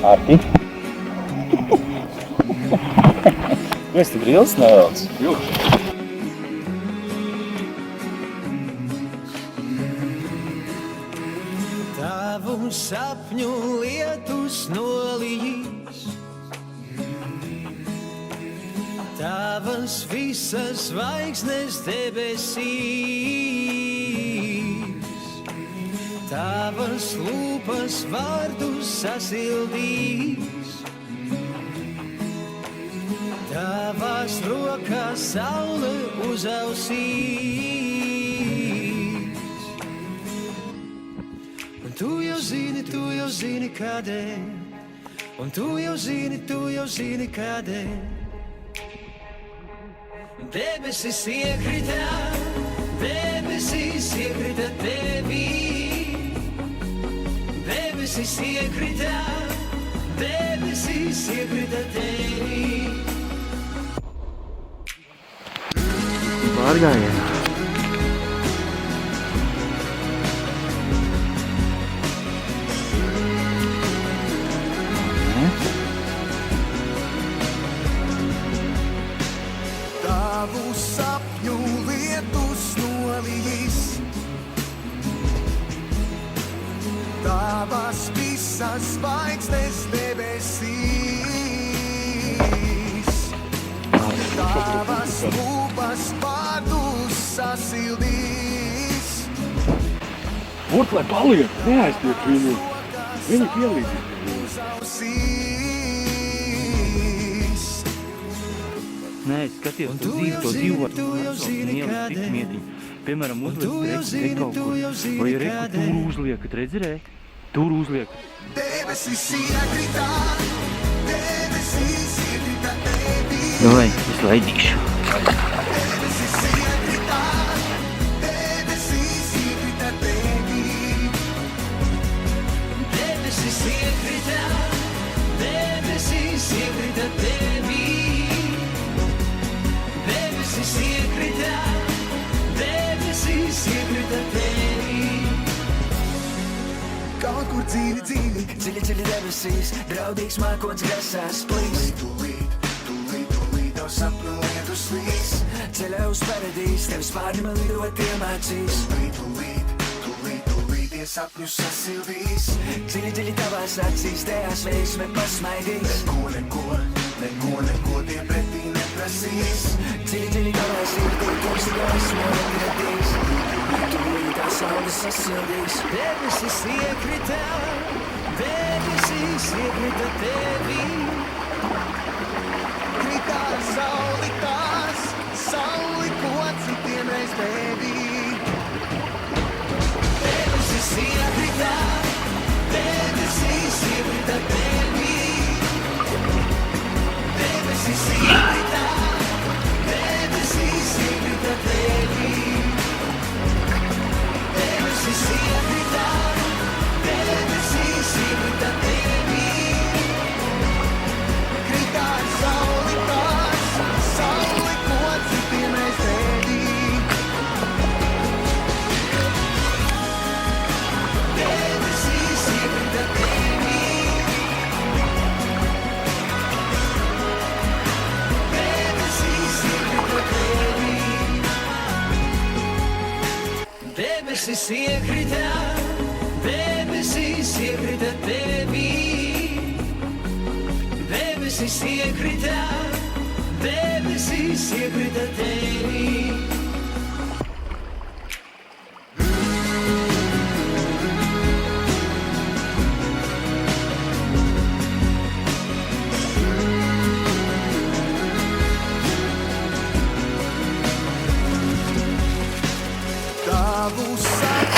Arti? Tu esi brīlis nevelc? Jū. Tavu sapņu lietus nolīs, tavas visas zvaigznes debesīs, tavas lūpas vārdus sasildīs, tavās rokās saule uzausīs. Tu jau zini kādēļ, un tu jau zini kādēļ. Debesis iekrita tevī, debesis iekrita tevī. Pārgājienā. Tavu sapņu lietus nolīs, tavas visas zvaigznes debesīs, tavas lūpas vārdus sasildīs. Ot, lai paliek, neaiztiek viņu. Viņi pielīdzīgi. Nē, skaties, tu dzīvo tikmietiņu. Piemēram, uzliek kaut kur. Vai reku tur uzliekat, redzirē? Tur uzliekat. Davai, es laidīšu. Kaut kur dzīvi, dziļi debesīs, draudīgs mākoņs grasās plīs. Tūlīt, tavu sapņu lietus līs, ceļā uz paradīs, tevis pārni man lidot iemācīs. Tūlīt, tie sapņus sasildīs, dziļi tavās acīs, tajās veiksme pasmaidīs. Neko tie pretī neprasīs, dziļi tavā sirdī, kungs gaismo atradīs. Tūlīt tā saule sasildīs, debesis iekrita tevī. Kritās sauli, ko citiem reiz tevī. Debesis iekrita tevī. Debesis iekrita tevī. Debesis iekrita tevī. Kritās sauli, ko citiem reiz tevī. Debesis iekrita tevī. Debesis iekrita tevī. Debesis iekrita tevī. Debesis iekrita tevī.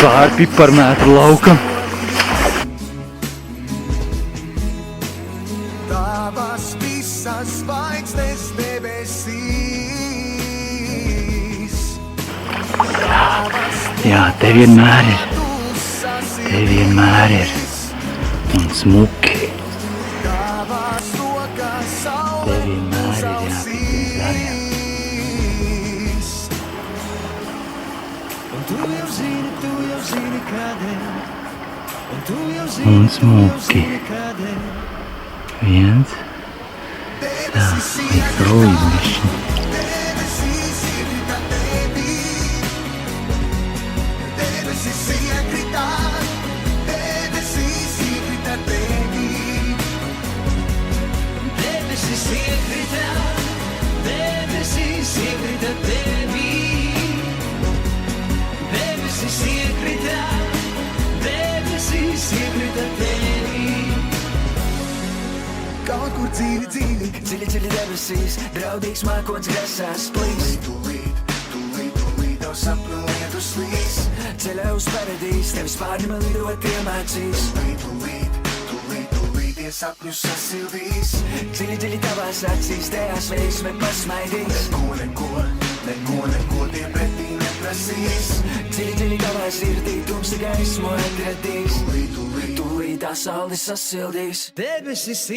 Pāri piparmētru laukam. Tavas visas zvaigznes debesīs. Jā, te vienmēr ir. Un smuki. Te vienmēr ir, jā, un smuki. Viens. Tā, liek rolīt bišķi. Kaut kur dziļi, dziļi, dziļi, dziļi debesīs, draudīgs mākoņs grasās plīs. Tūlīt, tev sapņu lietu slīs, ceļā uz paradīs, tevis pārņem lidot iemācīs. Tūlīt, tie sapņus sasildīs, dziļi, dziļi tavās acīs, tajās veiksme pasmaidīs. Neko tie pretī neprasīs, dziļi, dziļi tavā sirdī, tumsi gaismu atradīs. Tūlīt tā saule sasildīs. Debesis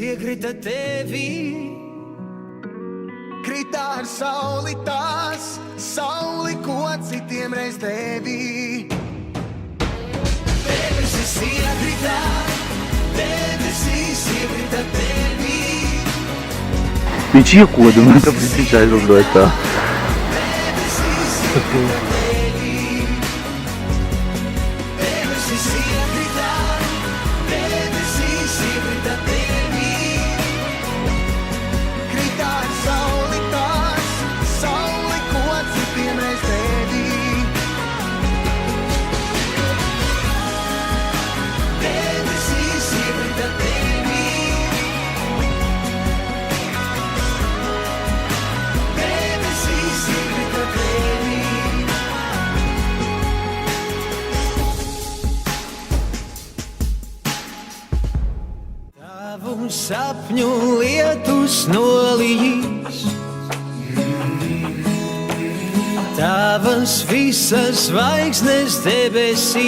iekrita tevī. Krita ar sauli tās, sauli, ko citiem reiz devī. Debesis iekrita tevī. Viņš iekodumā, tāpēc viņš aizlūdot tā. Sapņu lietus nolījis, tavas visas zvaigznes debesīs,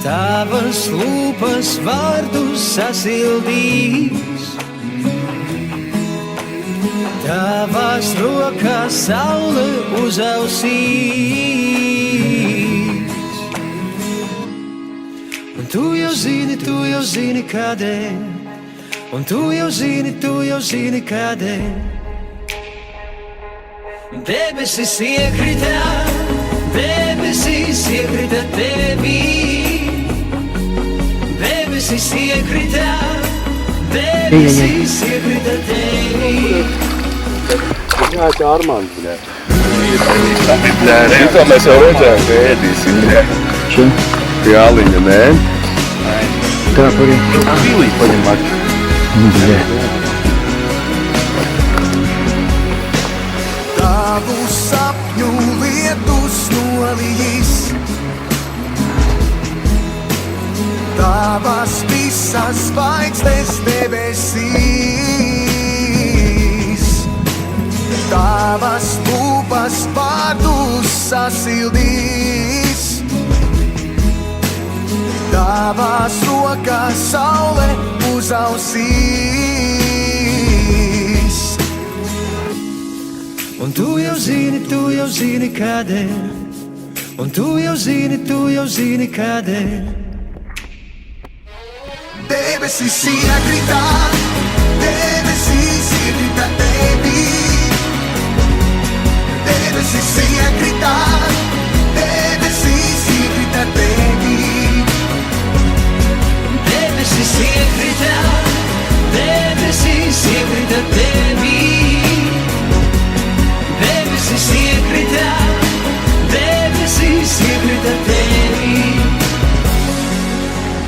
tavas lūpas vārdus sasildīs, tavās rokās saule uzausīs. Tu jau zini kādēļ, un tu jau zini kādēļ. Debesis iekrita tevī. Debesis iekrita tevī. Jā, tā Armands, bļē. Šito mēs jau redzējām, ka ēdīsim, bļē. Jāliņa, nē? Tā, parī. Filī paņem maču. Bļē. Tavu sapņu lietus nolījis, tavas visas zvaigznes debesīs, tavas lūpas vārdus sasildīs, tavās rokās saule uzausīs. Un tu jau zini kādēļ, un tu jau zini kādēļ. Debesis iekrita tevī. Debesis iekrita tevī. Debesis iekrita tevī. Debesis iekrita tevī.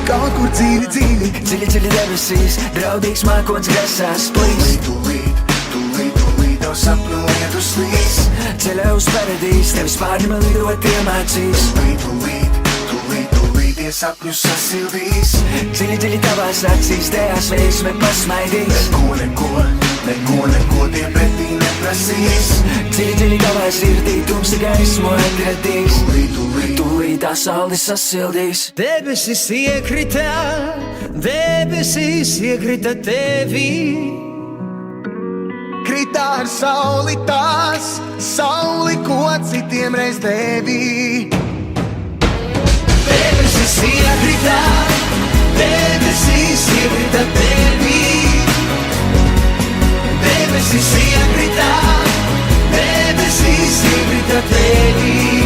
Kaut kur dziļi, dziļi, dziļi, dziļi debesīs, draudīgs mākoņs grasās plīs. Tūlīt, tev sapņu lietus slīs, ceļā uz paradīs, tevis pārņem lidot iemācīs. Tūlīt, tie sapņus sasildīs, dziļi, dziļi tavās acīs, tajās veiksme pasmaidīs. Neko tie pretī neprasīs, dziļi, dziļi tavā sirdī, tumsi gaismu atradīs. Tūlīt tā saule sasildīs. Debesis iekrita tevī. Krita ar sauli tās, sauli, ko citiem reiz devī. iekrita, debesīs iekrita tevī. Debesīs iekrita, debesīs iekrita tevī.